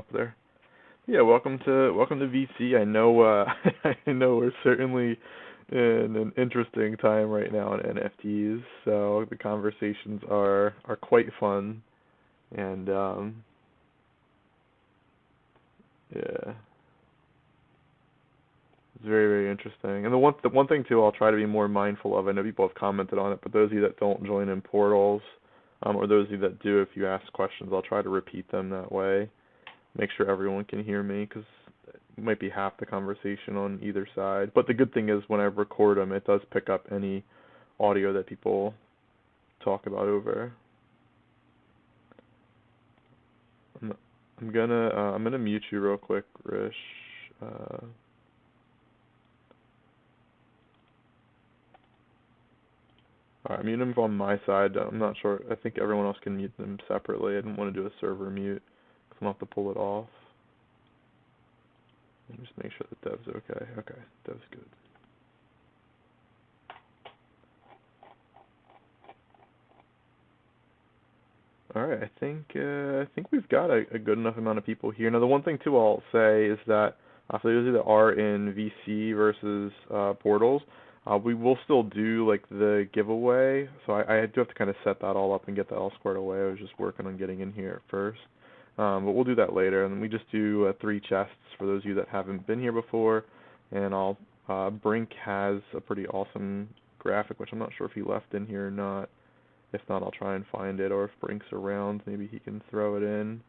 up there. Yeah, welcome to VC. I know I know we're certainly in an interesting time right now in NFTs, so the conversations are quite fun and yeah, it's very interesting. And the one thing too, I'll try to be more mindful of. I know people have commented on it, but those of you that don't join in portals, or those of you that do, if you ask questions, I'll try to repeat them that way. Make sure everyone can hear me because it might be half the conversation on either side. But the good thing is when I record them, it does pick up any audio that people talk about over. I'm, I'm gonna mute you real quick, Rish. Alright, mute them on my side. I'm not sure. I think everyone else can mute them separately. I didn't want to do a server mute because I'm gonna have to pull it off. Let me just make sure that Dev's okay. Okay, Dev's good. All right, I think we've got a good enough amount of people here. Now, the one thing too I'll say is that for those of you that are in VC versus portals, we will still do like the giveaway. So I do have to kind of set that all up and get that all squared away. I was just working on getting in here at first, but we'll do that later. And then we just do 3 chests for those of you that haven't been here before. And I'll Brink has a pretty awesome graphic, which I'm not sure if he left in here or not. If not, I'll try and find it, or if Brink's around, maybe he can throw it in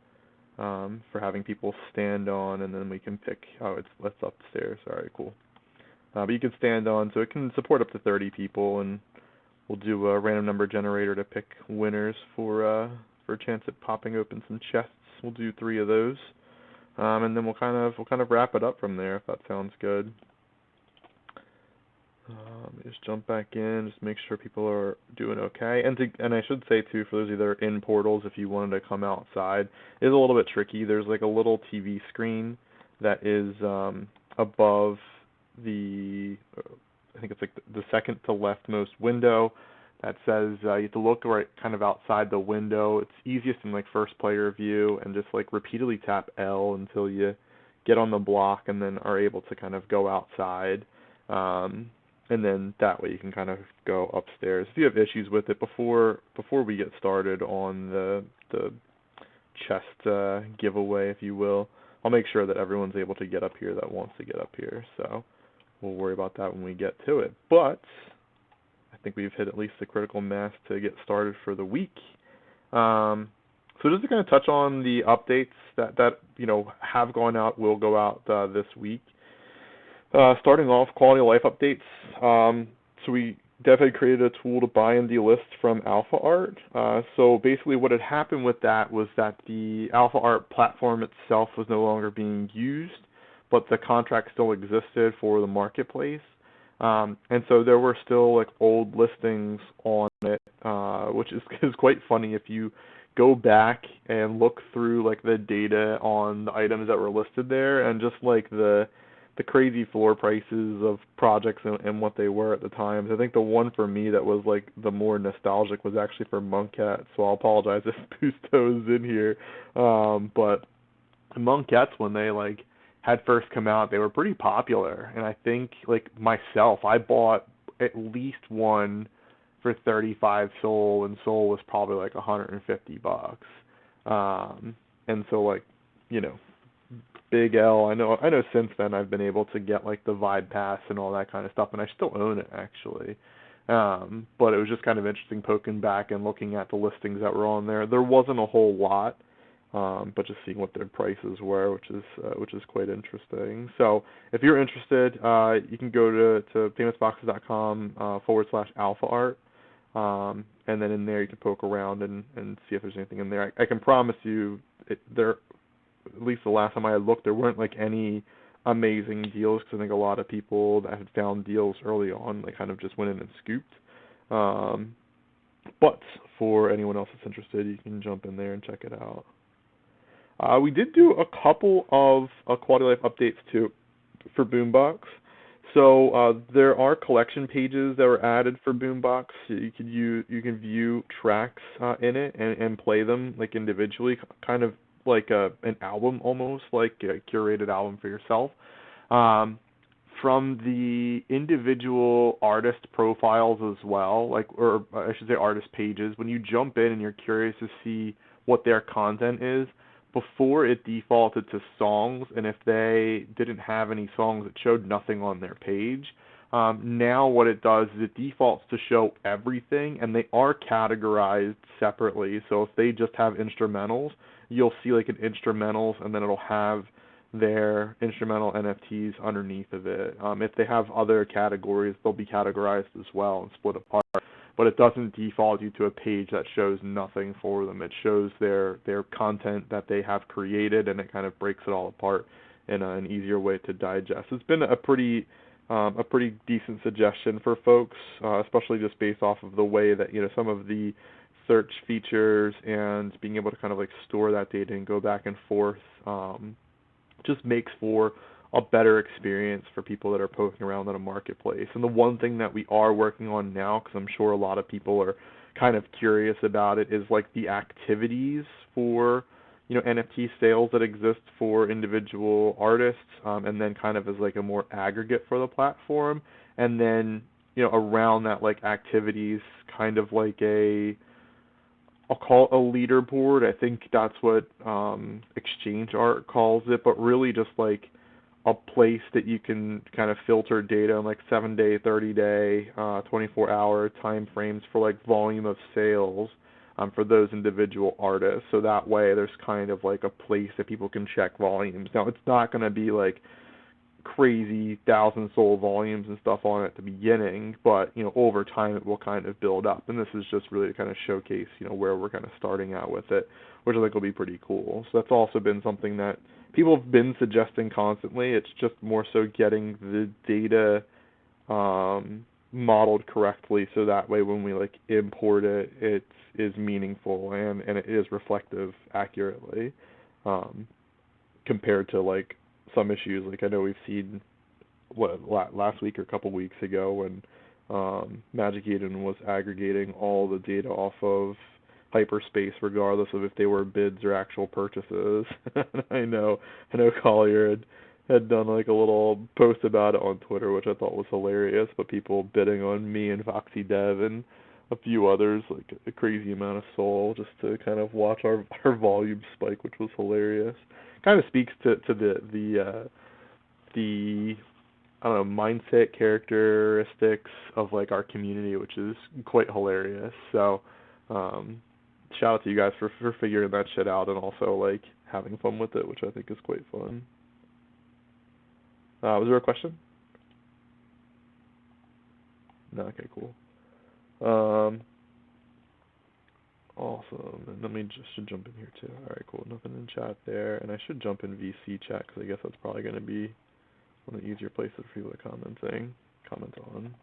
for having people stand on, and then we can pick. Oh, it's upstairs. All right, cool. But you can stand on, so it can support up to 30 people, and we'll do a random number generator to pick winners for a chance at popping open some chests. We'll do 3 of those, and then we'll kind of wrap it up from there if that sounds good. Just jump back in, just make sure people are doing okay. And I should say too, for those of you that are in portals, if you wanted to come outside, it is a little bit tricky. There's like a little TV screen that is above the, I think it's like the second to leftmost window that says you have to look right kind of outside the window. It's easiest in like first player view, and just like repeatedly tap L until you get on the block and then are able to kind of go outside. And then that way you can kind of go upstairs. If you have issues with it before we get started on the chest giveaway, if you will, I'll make sure that everyone's able to get up here that wants to get up here. So we'll worry about that when we get to it. But I think we've hit at least the critical mass to get started for the week. So just to kind of touch on the updates that have gone out, will go out this week. Starting off, quality of life updates. So we definitely created a tool to buy and delist from Alpha Art. So basically what had happened with that was that the Alpha Art platform itself was no longer being used, but the contract still existed for the marketplace. And so there were still like old listings on it, which is quite funny if you go back and look through like the data on the items that were listed there, and just like the crazy floor prices of projects and what they were at the time. I think the one for me that was like the more nostalgic was actually for Monk Cat, so I'll apologize if Busto is in here. But Monk Cats, when they like had first come out, they were pretty popular, and I think like myself, I bought at least one for 35 Sol, and Sol was probably like $150. And so like, Big L. I know since then I've been able to get like the Vibe Pass and all that kind of stuff, and I still own it actually. But it was just kind of interesting poking back and looking at the listings that were on there. There wasn't a whole lot, but just seeing what their prices were, which is quite interesting. So if you're interested, you can go to famousboxes.com /alpha art, and then in there you can poke around and see if there's anything in there. I can promise you there. At least the last time I had looked, there weren't like any amazing deals, because I think a lot of people that had found deals early on, they kind of just went in and scooped. But for anyone else that's interested, you can jump in there and check it out. We did do a couple of quality life updates too for Boombox. So there are collection pages that were added for Boombox. You can view tracks in it and play them like individually, kind of like an album almost, like a curated album for yourself. Um, from the individual artist profiles as well, like, or I should say artist pages, when you jump in and you're curious to see what their content is, before it defaulted to songs, and if they didn't have any songs, it showed nothing on their page. Now what it does is it defaults to show everything, and they are categorized separately. So if they just have instrumentals, you'll see like an instrumentals, and then it'll have their instrumental NFTs underneath of it. If they have other categories, they'll be categorized as well and split apart. But it doesn't default you to a page that shows nothing for them. It shows their content that they have created, and it kind of breaks it all apart in an easier way to digest. It's been a pretty decent suggestion for folks, especially just based off of the way that, you know, some of the search features and being able to kind of like store that data and go back and forth just makes for a better experience for people that are poking around in a marketplace. And the one thing that we are working on now, because I'm sure a lot of people are kind of curious about it, is like the activities for, you know, NFT sales that exist for individual artists, and then kind of as like a more aggregate for the platform. And then, you know, around that like activities, kind of like I'll call it a leaderboard. I think that's what Exchange Art calls it, but really just like a place that you can kind of filter data in like 7-day, 30-day, 24-hour time frames for like volume of sales for those individual artists. So that way there's kind of like a place that people can check volumes. Now it's not going to be like crazy 1,000 sold volumes and stuff on it at the beginning, but, you know, over time it will kind of build up. And this is just really to kind of showcase, you know, where we're kind of starting out with it, which I think will be pretty cool. So that's also been something that people have been suggesting constantly. It's just more so getting the data modeled correctly, so that way when we like import it, it is meaningful and it is reflective accurately, compared to like some issues. Like I know we've seen last week or a couple weeks ago when Magic Eden was aggregating all the data off of hyperspace regardless of if they were bids or actual purchases. I know Collier had done like a little post about it on Twitter, which I thought was hilarious, but people bidding on me and FoxyDAO and a few others, like a crazy amount of soul, just to kind of watch our volume spike, which was hilarious. Kind of speaks to the I don't know, mindset, characteristics of like our community, which is quite hilarious. So shout out to you guys for figuring that shit out and also like having fun with it, which I think is quite fun. Was there a question? No, okay, cool. Awesome. And let me should jump in here too. All right, cool. Nothing in chat there, and I should jump in VC chat because I guess that's probably going to be one of the easier places for people to comment on.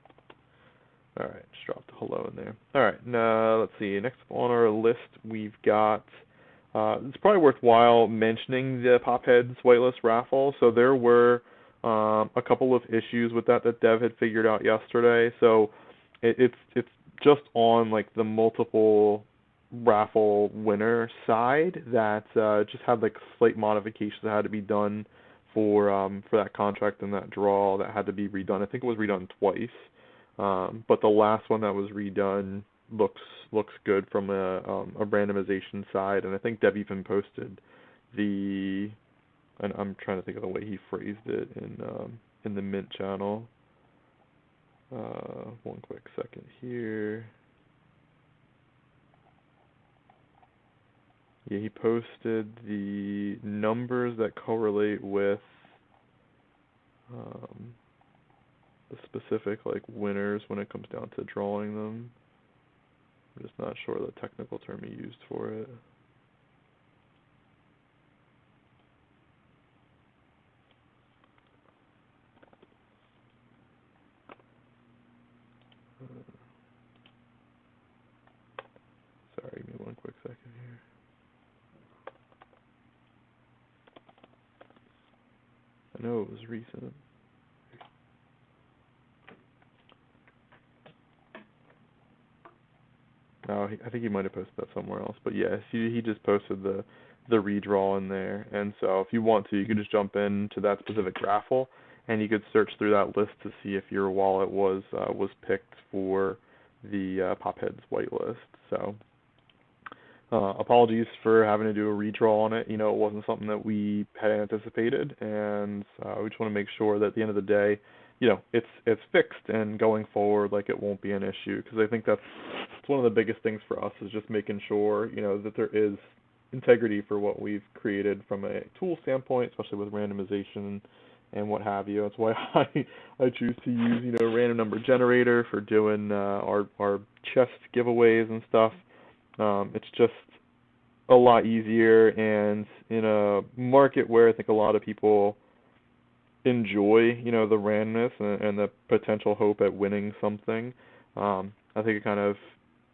All right, just dropped a hello in there. All right, now let's see. Next on our list, we've got. It's probably worthwhile mentioning the Popheads whitelist raffle. So there were a couple of issues with that Dev had figured out yesterday. So it's just on like the multiple raffle winner side that just had like slight modifications that had to be done for that contract and that draw that had to be redone. I think it was redone twice, but the last one that was redone looks good from a randomization side, and I think Deb even posted the. And I'm trying to think of the way he phrased it in the Mint channel. One quick second here. Yeah, he posted the numbers that correlate with the specific like winners when it comes down to drawing them. I'm just not sure the technical term he used for it. Sorry, give me one quick second here. I know it was recent. No, I think he might have posted that somewhere else. But yeah, he just posted the the redraw in there. And so if you want to, you could just jump into that specific raffle, and you could search through that list to see if your wallet was picked for the Popheads whitelist. So apologies for having to do a redraw on it. You know, it wasn't something that we had anticipated, and we just want to make sure that at the end of the day, you know, it's fixed, and going forward, like, it won't be an issue. Because I think that's one of the biggest things for us, is just making sure, you know, that there is integrity for what we've created from a tool standpoint, especially with randomization and what have you. That's why I choose to use, you know, random number generator for doing our chest giveaways and stuff. It's just a lot easier, and in a market where I think a lot of people enjoy, you know, the randomness and the potential hope at winning something, I think it kind of,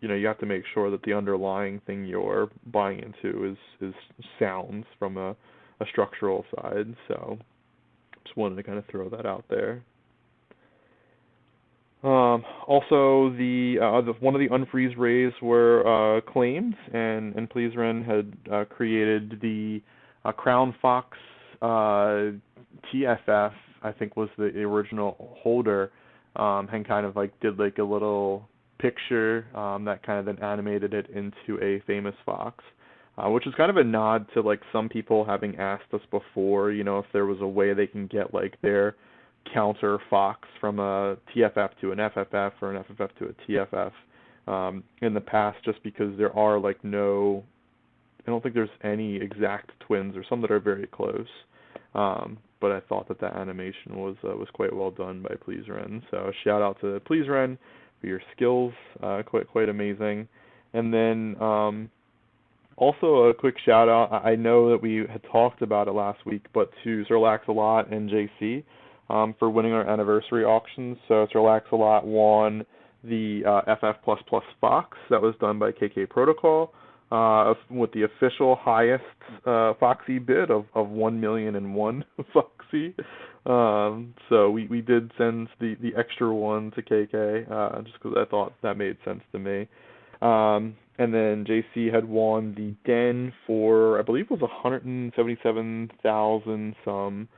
you know, you have to make sure that the underlying thing you're buying into is sound from a structural side. So just wanted to kind of throw that out there. Also, one of the unfreeze rays were claimed, and Pleaseren had created the Crown Fox TFF, I think was the original holder, and kind of like did like a little picture that kind of then animated it into a famous fox, which is kind of a nod to like some people having asked us before, you know, if there was a way they can get like their counter fox from a TFF to an FFF or an FFF to a TFF in the past, just because there are like I don't think there's any exact twins, or some that are very close. But I thought that animation was quite well done by Pleaseren. So shout out to Pleaseren for your skills, quite amazing. And then also a quick shout out. I know that we had talked about it last week, but to Sirlax-a-Lot and JC for winning our anniversary auctions. So Sirlax-a-Lot won the FF++ Fox that was done by KK Protocol, with the official highest Foxy bid of 1,000,001 Foxy. So we did send the extra one to KK just because I thought that made sense to me. And then JC had won the Den for, I believe it was 177,000 some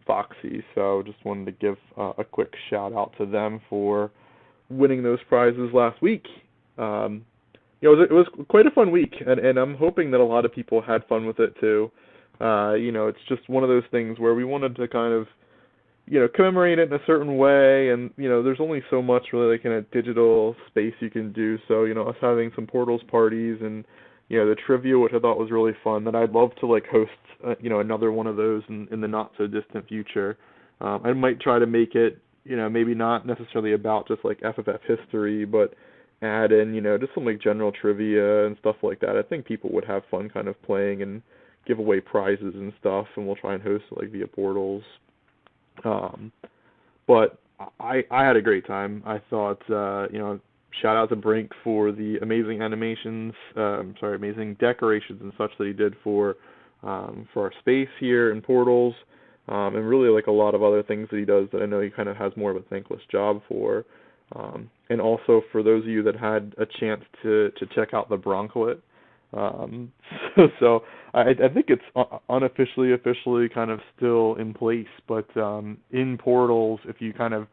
Foxy. So just wanted to give a quick shout out to them for winning those prizes last week. You know, it was quite a fun week, and I'm hoping that a lot of people had fun with it too. You know, it's just one of those things where we wanted to kind of, you know, commemorate it in a certain way, and, you know, there's only so much really like in a digital space you can do. So, you know, us having some Portals parties and, you know, the trivia, which I thought was really fun, that I'd love to like host, you know, another one of those in the not so distant future. I might try to make it, you know, maybe not necessarily about just like FFF history, but add in, you know, just some like general trivia and stuff like that. I think people would have fun kind of playing and give away prizes and stuff, and we'll try and host it like via Portals. But I had a great time. I thought, you know, shout out to Brink for the amazing animations, amazing decorations and such that he did for our space here in Portals, and really like a lot of other things that he does that I know he kind of has more of a thankless job for. And also for those of you that had a chance to check out the Broncolet. So I think it's officially kind of still in place, but in Portals, if you kind of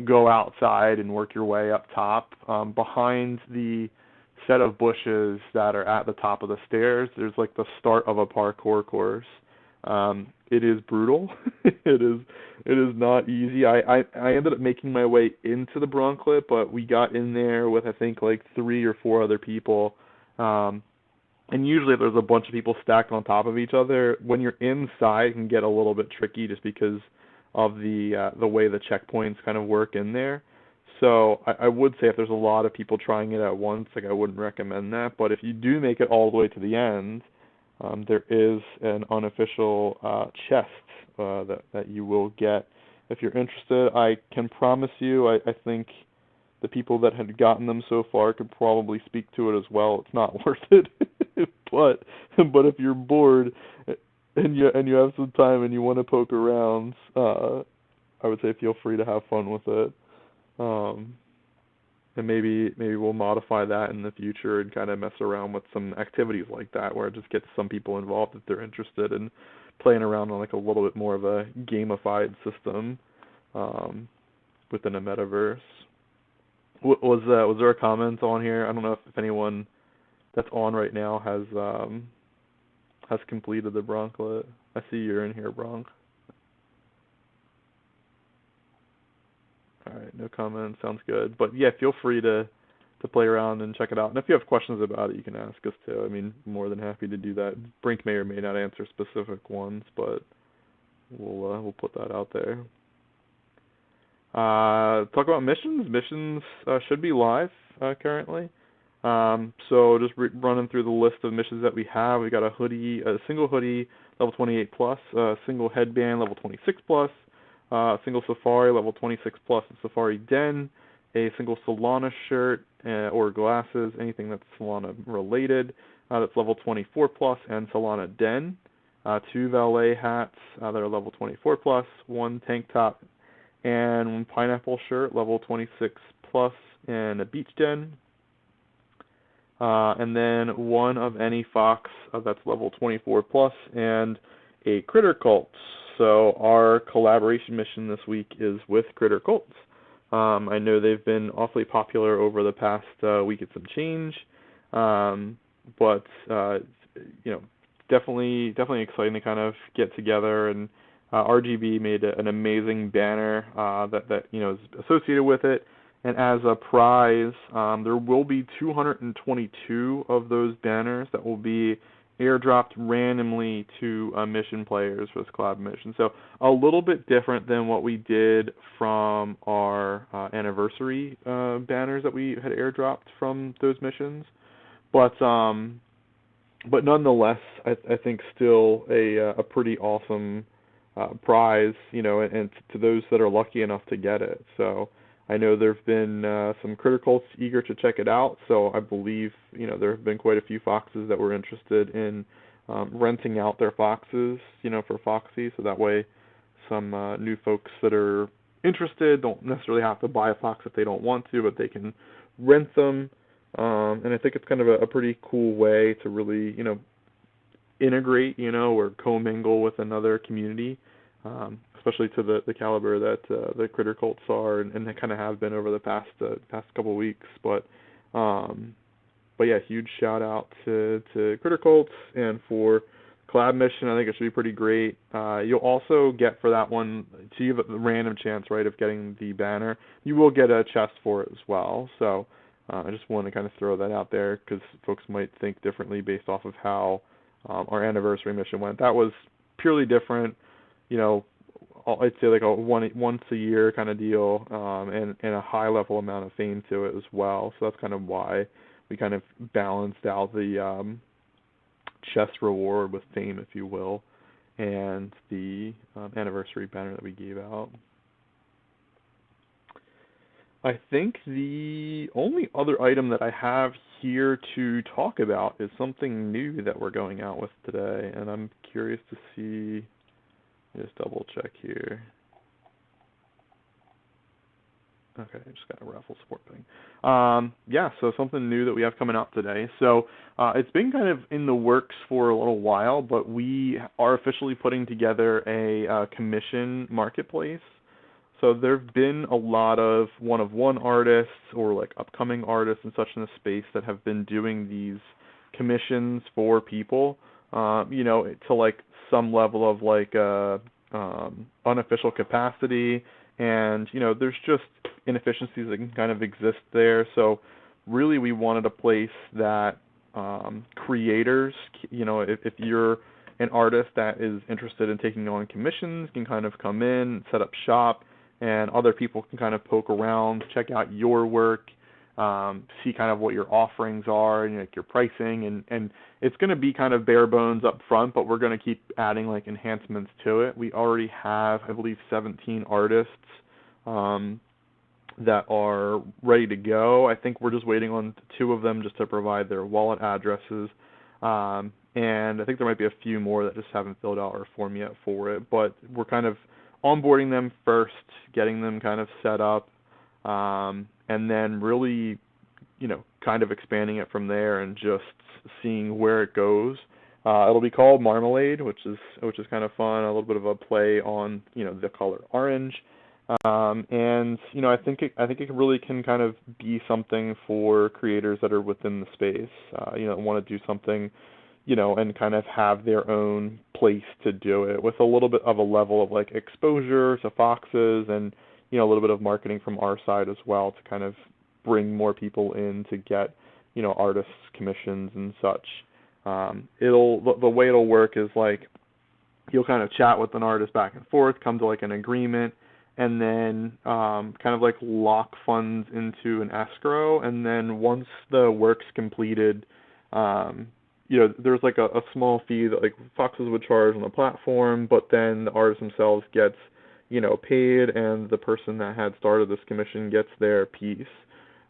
go outside and work your way up top, behind the set of bushes that are at the top of the stairs, there's like the start of a parkour course. It is brutal. It is not easy. I ended up making my way into the Broncolet, but we got in there with I think like 3 or 4 other people. And usually if there's a bunch of people stacked on top of each other, when you're inside it can get a little bit tricky just because of the way the checkpoints kind of work in there. So I would say if there's a lot of people trying it at once, like I wouldn't recommend that. But if you do make it all the way to the end, there is an unofficial chest that you will get. If you're interested, I can promise you, I think the people that had gotten them so far could probably speak to it as well. It's not worth it. but if you're bored and you have some time and you want to poke around, I would say feel free to have fun with it. And maybe we'll modify that in the future and kind of mess around with some activities like that, where it just gets some people involved if they're interested in playing around on like a little bit more of a gamified system within a metaverse. Was there a comment on here? I don't know if anyone that's on right now has completed the Bronklet. I see you're in here, Bronk. All right, no comments. Sounds good. But yeah, feel free to play around and check it out. And if you have questions about it, you can ask us too. I mean, more than happy to do that. Brink may or may not answer specific ones, but we'll put that out there. Talk about missions. Missions should be live currently. So just running through the list of missions that we have. We got a single hoodie, level 28 plus, a single headband, level 26 plus, single Safari, level 26 plus in Safari Den, a single Solana shirt or glasses, anything that's Solana related, that's level 24 plus, and Solana Den. 2 valet hats that are level 24 plus, 1 tank top, and 1 pineapple shirt, level 26 plus, and a beach den. And then 1 of any fox that's level 24 plus, and a critter cult. So our collaboration mission this week is with critter cults. I know they've been awfully popular over the past week and some change, but definitely exciting to kind of get together. And RGB made an amazing banner that is associated with it. And as a prize, there will be 222 of those banners that will be airdropped randomly to mission players for this collab mission. So a little bit different than what we did from our anniversary banners that we had airdropped from those missions. But nonetheless, I think still a pretty awesome prize, and to those that are lucky enough to get it. So I know there have been some critter cults eager to check it out, so I believe there have been quite a few foxes that were interested in renting out their foxes, for Foxy, so that way some new folks that are interested don't necessarily have to buy a fox if they don't want to, but they can rent them. And I think it's kind of a pretty cool way to really, integrate, or commingle with another community. Especially to the caliber that the critter cults are, and they kind of have been over the past couple of weeks. But yeah, huge shout out to critter cults, and for collab mission, I think it should be pretty great. You'll also get for that one, so you have a random chance, right, of getting the banner. You will get a chest for it as well. So I just want to kind of throw that out there because folks might think differently based off of how our anniversary mission went. That was purely different, I'd say like a once a year kind of deal, and a high level amount of fame to it as well. So that's kind of why we kind of balanced out the chest reward with fame, if you will, and the anniversary banner that we gave out. I think the only other item that I have here to talk about is something new that we're going out with today, and I'm curious to see. Just double check here. Okay, I just got a raffle support thing. Yeah, so something new that we have coming out today. So it's been kind of in the works for a little while, but we are officially putting together a commission marketplace. So there have been a lot of one-of-one artists or like upcoming artists and such in the space that have been doing these commissions for people, to like some level of like unofficial capacity, and there's just inefficiencies that can kind of exist there. So really we wanted a place that creators, if you're an artist that is interested in taking on commissions, can kind of come in, set up shop, and other people can kind of poke around, check out your work, see kind of what your offerings are and like your pricing, and it's going to be kind of bare bones up front, but we're going to keep adding like enhancements to it. We already have, I believe, 17 artists that are ready to go. I think we're just waiting on 2 of them just to provide their wallet addresses, and I think there might be a few more that just haven't filled out our form yet for it, but we're kind of onboarding them first, getting them kind of set up, and and then really, kind of expanding it from there and just seeing where it goes. It'll be called Marmalade, which is kind of fun, a little bit of a play on, the color orange. And I think it really can kind of be something for creators that are within the space, want to do something, and kind of have their own place to do it with a little bit of a level of like exposure to Fox's and, a little bit of marketing from our side as well to kind of bring more people in to get, artists commissions and such. The way it'll work is like you'll kind of chat with an artist back and forth, come to like an agreement, and then kind of like lock funds into an escrow, and then once the work's completed, there's like a small fee that like Foxes would charge on the platform, but then the artist themselves gets, paid, and the person that had started this commission gets their piece.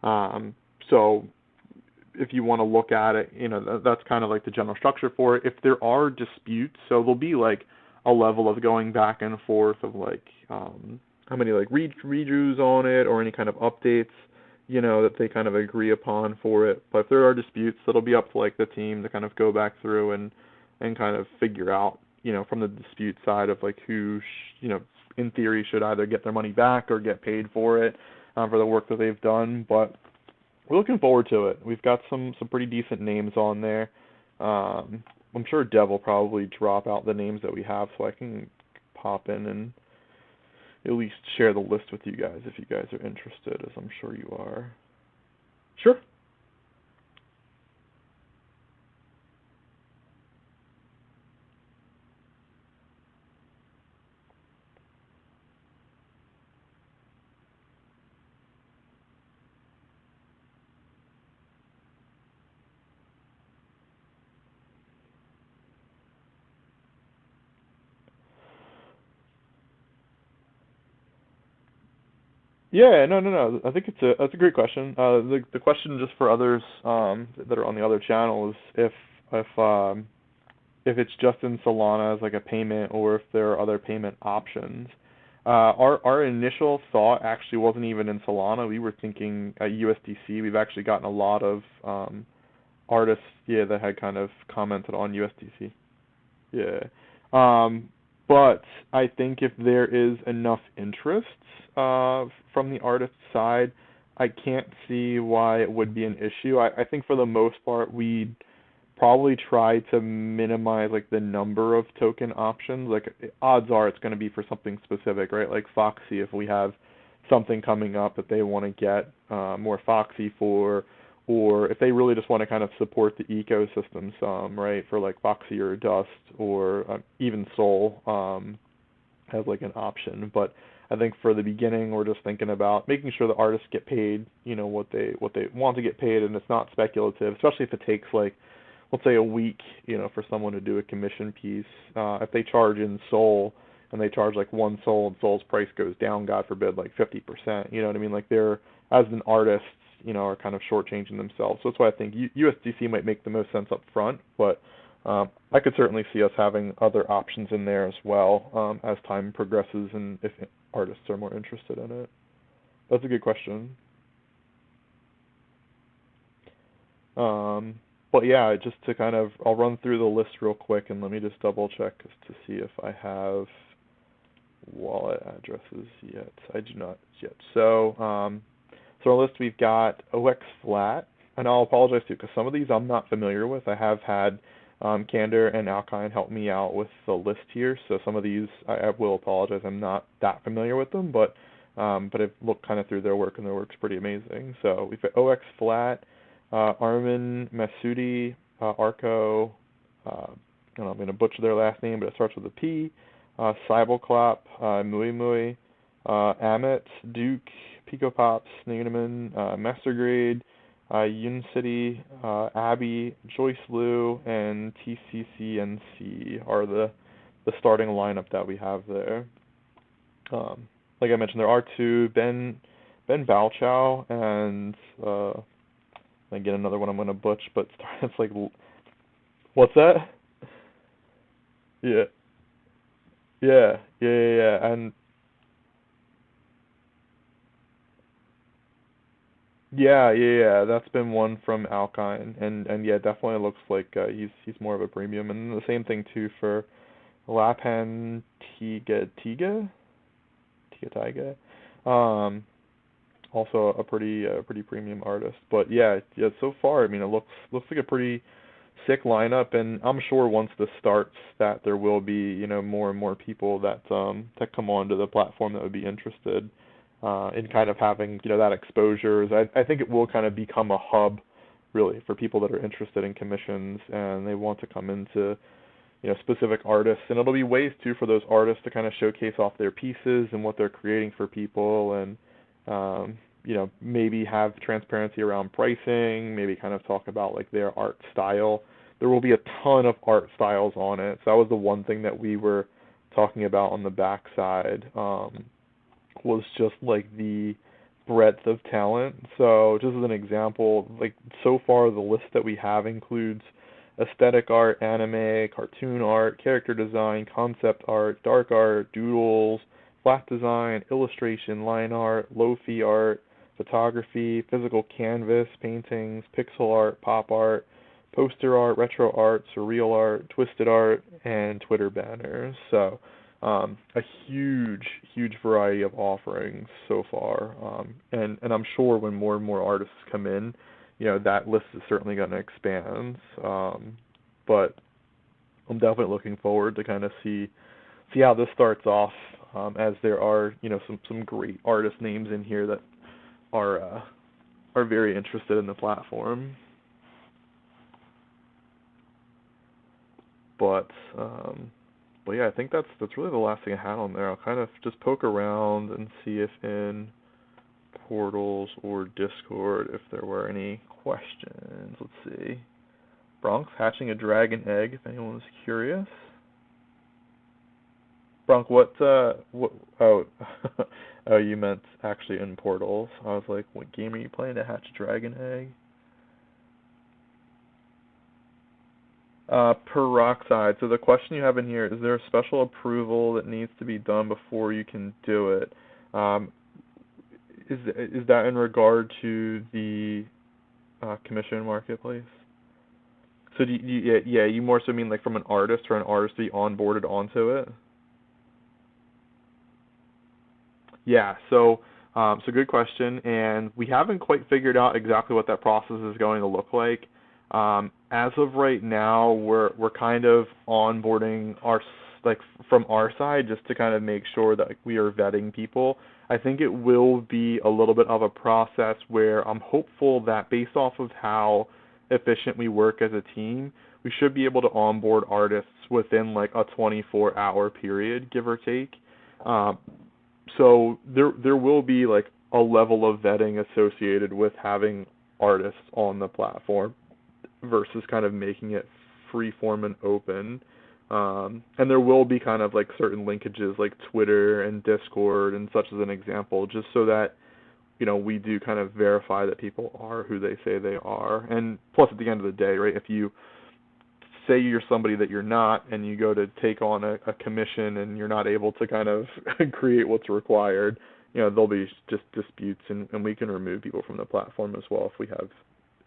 So if you want to look at it, that's kind of like the general structure for it. If there are disputes, so there'll be like a level of going back and forth of like how many like redos on it or any kind of updates, that they kind of agree upon for it. But if there are disputes, it'll be up to like the team to kind of go back through and kind of figure out, from the dispute side of like who, in theory should either get their money back or get paid for it, for the work that they've done. But we're looking forward to it. We've got some pretty decent names on there. I'm sure Dev will probably drop out the names that we have so I can pop in and at least share the list with you guys if you guys are interested, as I'm sure you are. Sure. Yeah, no. I think that's a great question. The question just for others that are on the other channel is if it's just in Solana as like a payment or if there are other payment options. Our initial thought actually wasn't even in Solana. We were thinking USDC. We've actually gotten a lot of artists, that had kind of commented on USDC. Yeah. But I think if there is enough interest from the artist side, I can't see why it would be an issue. I think for the most part, we'd probably try to minimize like the number of token options. Like odds are it's going to be for something specific, right? Like Foxy, if we have something coming up that they want to get more Foxy for, or if they really just want to kind of support the ecosystem some, right, for like Foxy or Dust or even Sol as like an option. But I think for the beginning, we're just thinking about making sure the artists get paid, what they want to get paid, and it's not speculative, especially if it takes like, let's say a week, for someone to do a commission piece. If they charge in Sol and they charge like one Sol and Sol's price goes down, God forbid, like 50%, you know what I mean? Like they're, as an artist, are kind of shortchanging themselves. So that's why I think USDC might make the most sense up front, but I could certainly see us having other options in there as well as time progresses and if artists are more interested in it. That's a good question. But yeah, just to kind of, I'll run through the list real quick and let me just double check to see if I have wallet addresses yet. I do not yet. So, on the list we've got OX Flat, and I'll apologize too because some of these I'm not familiar with. I have had Candor and Alkine help me out with the list here, so some of these I will apologize. I'm not that familiar with them, but I've looked kind of through their work and their work's pretty amazing. So we've got OX Flat, Armin Masudi, Arco. I'm going to butcher their last name, but it starts with a P. Cybleclop, Mui Mui, Amit, Duke, Pico Pops, Nagaman, Mastergrade, Unicity, Abby, Joyce Liu, and TCCNC are the starting lineup that we have there. Like I mentioned, there are two, Ben Balchow, and again another one I'm going to butch, but it's like, what's that? Yeah. Yeah, and Yeah. That's been one from Alkine, and yeah, definitely looks like he's more of a premium, and the same thing too for Lapan Tiga. Um, Also a pretty premium artist. But yeah. So far, I mean, it looks like a pretty sick lineup, and I'm sure once this starts, that there will be more and more people that come onto the platform that would be interested in kind of having that exposure. I think it will kind of become a hub really for people that are interested in commissions and they want to come into specific artists, and it'll be ways too for those artists to kind of showcase off their pieces and what they're creating for people, and maybe have transparency around pricing, maybe kind of talk about like their art style. There will be a ton of art styles on it. So that was the one thing that we were talking about on the backside, was just like the breadth of talent. So just as an example, like so far the list that we have includes aesthetic art, anime, cartoon art, character design, concept art, dark art, doodles, flat design, illustration, line art, lo-fi art, photography, physical canvas, paintings, pixel art, pop art, poster art, retro art, surreal art, twisted art, and Twitter banners. So a huge variety of offerings so far. And I'm sure when more and more artists come in, that list is certainly going to expand. But I'm definitely looking forward to kind of see how this starts off, as there are some great artist names in here that are very interested in the platform. But yeah, I think that's really the last thing I had on there. I'll kind of just poke around and see if in Portals or Discord if there were any questions. Let's see. Bronx hatching a dragon egg, if anyone's curious. Bronx, what oh oh, you meant actually in Portals. I was like, what game are you playing to hatch a dragon egg? Peroxide. So the question you have in here, is there a special approval that needs to be done before you can do it? Is that in regard to the commission marketplace? So you more so mean like from an artist, or an artist to be onboarded onto it? Yeah, so good question, and we haven't quite figured out exactly what that process is going to look like. As of right now, we're kind of onboarding like from our side, just to kind of make sure that we are vetting people. I think it will be a little bit of a process where I'm hopeful that based off of how efficient we work as a team, we should be able to onboard artists within like a 24-hour period, give or take. Um, so there will be like a level of vetting associated with having artists on the platform versus kind of making it free form and open. And there will be kind of like certain linkages like Twitter and Discord and such as an example, just so that we do kind of verify that people are who they say they are. And plus, at the end of the day, right, if you say you're somebody that you're not and you go to take on a commission and you're not able to kind of create what's required, there'll be just disputes, and we can remove people from the platform as well if we have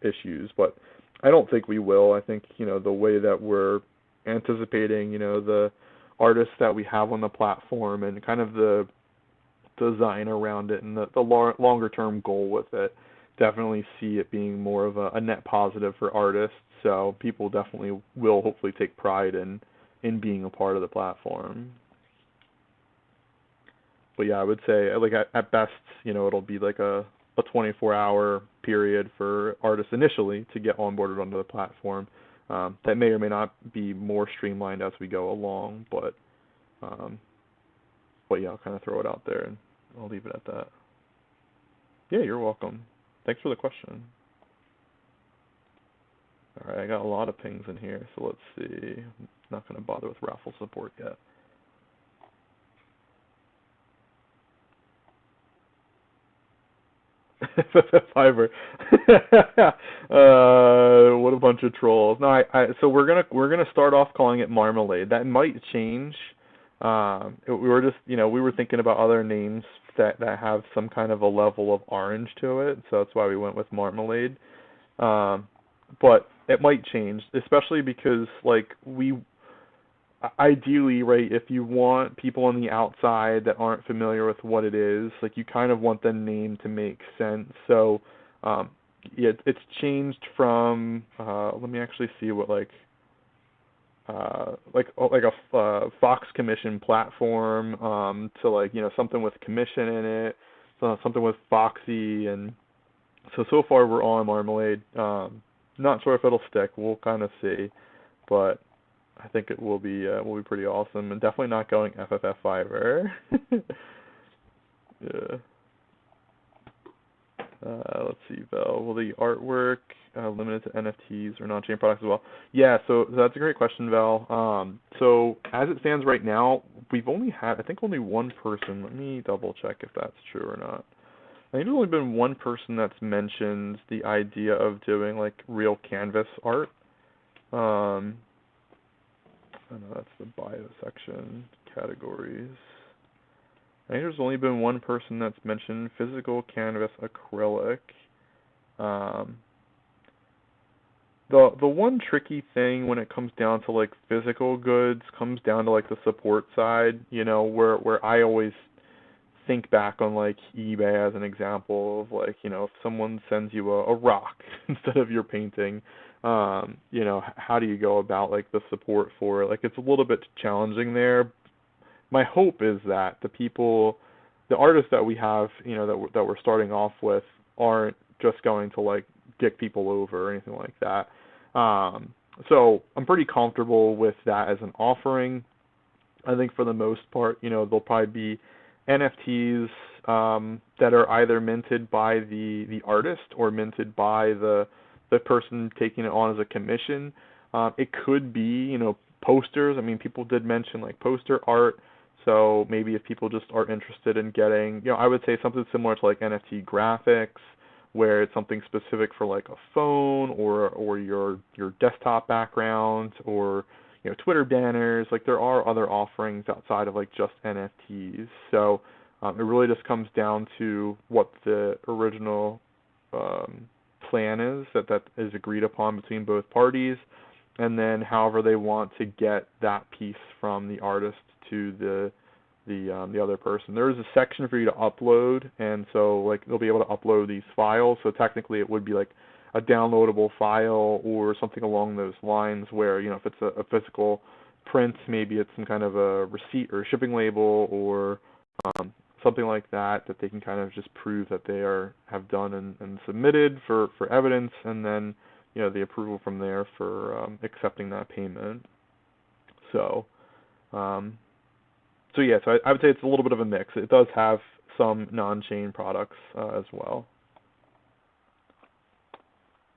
issues. But I don't think we will. I think, the way that we're anticipating, the artists that we have on the platform and kind of the design around it and the longer term goal with it, definitely see it being more of a net positive for artists. So people definitely will hopefully take pride in being a part of the platform. But yeah, I would say like at best, it'll be like a 24-hour period for artists initially to get onboarded onto the platform. That may or may not be more streamlined as we go along, but yeah, I'll kind of throw it out there and I'll leave it at that. Yeah, you're welcome. Thanks for the question. All right, I got a lot of pings in here, so let's see. I'm not going to bother with raffle support yet. FFF Fiber. What a bunch of trolls. No, so we're gonna start off calling it Marmalade. That might change We were just, we were thinking about other names that have some kind of a level of orange to it, so that's why we went with Marmalade. But it might change, especially because like ideally, right, if you want people on the outside that aren't familiar with what it is, like you kind of want the name to make sense. So, yeah, it's changed from let me actually see what like a Fox Commission platform to like something with commission in it, so something with Foxy, and so far we're on Marmalade. Not sure if it'll stick. We'll kind of see, but I think it will be pretty awesome, and definitely not going FFF Fiverr. Yeah. Let's see, Val. Will the artwork limited to NFTs or non-chain products as well? Yeah, so that's a great question, Val. So as it stands right now, we've only had, I think, only one person. Let me double check if that's true or not. I think there's only been one person that's mentioned the idea of doing like real canvas art. I know that's the bio section, categories. I think there's only been one person that's mentioned physical canvas acrylic. The one tricky thing when it comes down to like physical goods comes down to like the support side, where I always think back on like eBay as an example of like, if someone sends you a rock instead of your painting, how do you go about like the support for it? Like it's a little bit challenging there. My hope is that the artists that we have, that we're starting off with aren't just going to like get people over or anything like that. So I'm pretty comfortable with that as an offering. I think for the most part, there'll probably be NFTs that are either minted by the artist or minted by the person taking it on as a commission. It could be, posters. I mean, people did mention like poster art. So maybe if people just are interested in getting, I would say something similar to like NFT graphics, where it's something specific for like a phone or your desktop background, or Twitter banners. Like there are other offerings outside of like just NFTs. So it really just comes down to what the original plan is that is agreed upon between both parties, and then however they want to get that piece from the artist to the other person. There is a section for you to upload, and so like they'll be able to upload these files. So technically it would be like a downloadable file or something along those lines, where if it's a physical print, maybe it's some kind of a receipt or a shipping label or something like that they can kind of just prove that they have done and submitted for evidence, and then the approval from there for accepting that payment. So yeah, so I would say it's a little bit of a mix. It does have some non-chain products as well.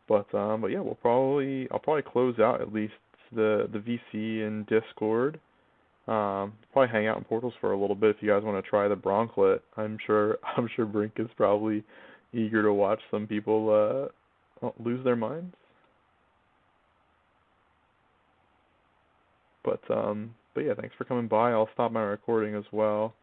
But yeah, I'll probably close out at least the VC in Discord. Probably hang out in Portals for a little bit if you guys want to try the Bronclet. I'm sure Brink is probably eager to watch some people lose their minds. But yeah, thanks for coming by. I'll stop my recording as well.